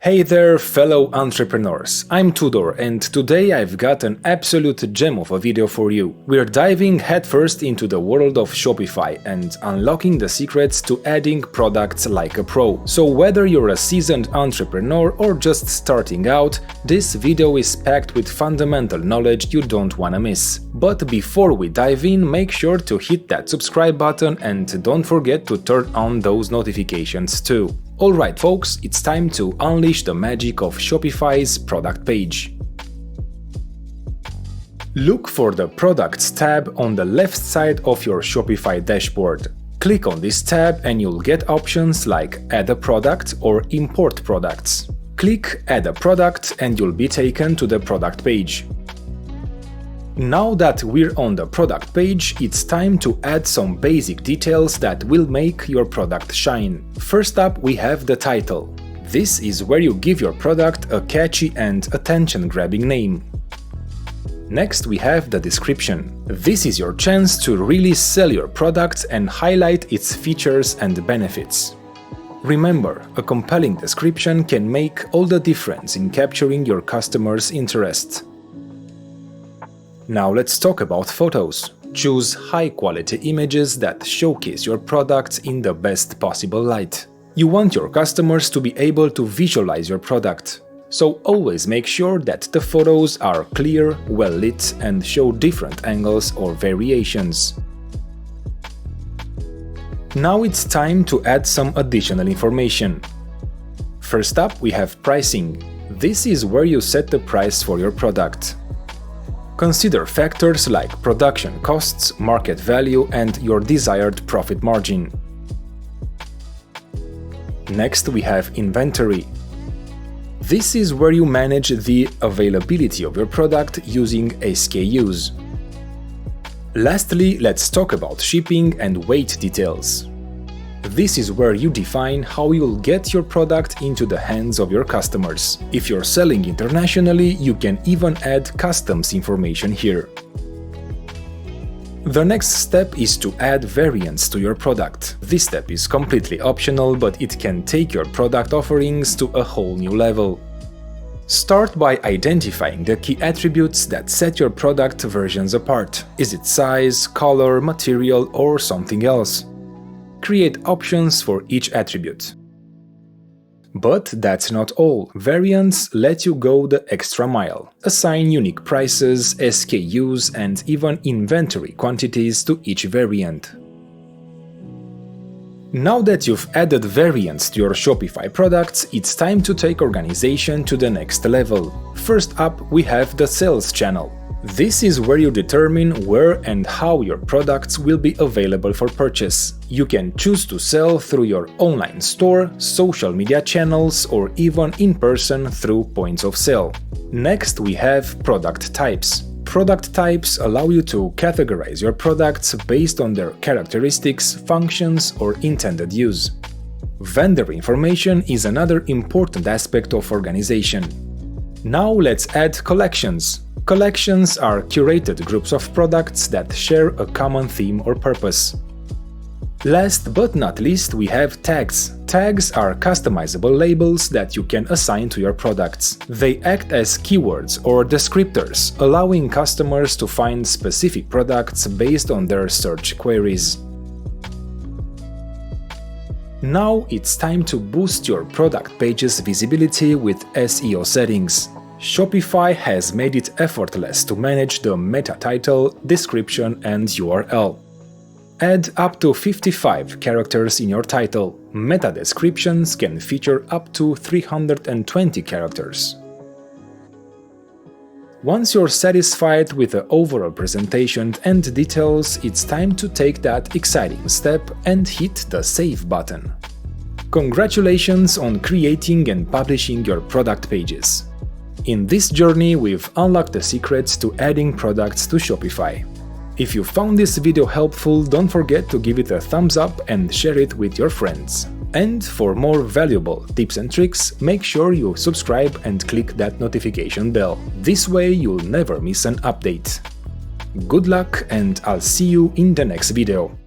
Hey there, fellow entrepreneurs, I'm Tudor and today I've got an absolute gem of a video for you. We're diving headfirst into the world of Shopify and unlocking the secrets to adding products like a pro. So whether you're a seasoned entrepreneur or just starting out, this video is packed with fundamental knowledge you don't wanna miss. But before we dive in, make sure to hit that subscribe button and don't forget to turn on those notifications too. Alright folks, it's time to unleash the magic of Shopify's product page. Look for the Products tab on the left side of your Shopify dashboard. Click on this tab and you'll get options like Add a product or Import products. Click Add a product and you'll be taken to the product page. Now that we're on the product page, it's time to add some basic details that will make your product shine. First up, we have the title. This is where you give your product a catchy and attention-grabbing name. Next, we have the description. This is your chance to really sell your product and highlight its features and benefits. Remember, a compelling description can make all the difference in capturing your customers' interest. Now let's talk about photos. Choose high-quality images that showcase your products in the best possible light. You want your customers to be able to visualize your product, so always make sure that the photos are clear, well-lit, and show different angles or variations. Now it's time to add some additional information. First up, we have pricing. This is where you set the price for your product. Consider factors like production costs, market value, and your desired profit margin. Next, we have inventory. This is where you manage the availability of your product using SKUs. Lastly, let's talk about shipping and weight details. This is where you define how you'll get your product into the hands of your customers. If you're selling internationally, you can even add customs information here. The next step is to add variants to your product. This step is completely optional, but it can take your product offerings to a whole new level. Start by identifying the key attributes that set your product versions apart. Is it size, color, material, or something else? Create options for each attribute. But that's not all. Variants let you go the extra mile. Assign unique prices, SKUs, and even inventory quantities to each variant. Now that you've added variants to your Shopify products, it's time to take organization to the next level. First up, we have the sales channel. This is where you determine where and how your products will be available for purchase. You can choose to sell through your online store, social media channels, or even in person through points of sale. Next, we have product types. Product types allow you to categorize your products based on their characteristics, functions, or intended use. Vendor information is another important aspect of organization. Now let's add collections. Collections are curated groups of products that share a common theme or purpose. Last but not least, we have tags. Tags are customizable labels that you can assign to your products. They act as keywords or descriptors, allowing customers to find specific products based on their search queries. Now it's time to boost your product page's visibility with SEO settings. Shopify has made it effortless to manage the meta title, description, and URL. Add up to 55 characters in your title. Meta descriptions can feature up to 320 characters. Once you're satisfied with the overall presentation and details, it's time to take that exciting step and hit the Save button. Congratulations on creating and publishing your product pages. In this journey, we've unlocked the secrets to adding products to Shopify. If you found this video helpful, don't forget to give it a thumbs up and share it with your friends. And for more valuable tips and tricks, make sure you subscribe and click that notification bell. This way you'll never miss an update. Good luck and I'll see you in the next video.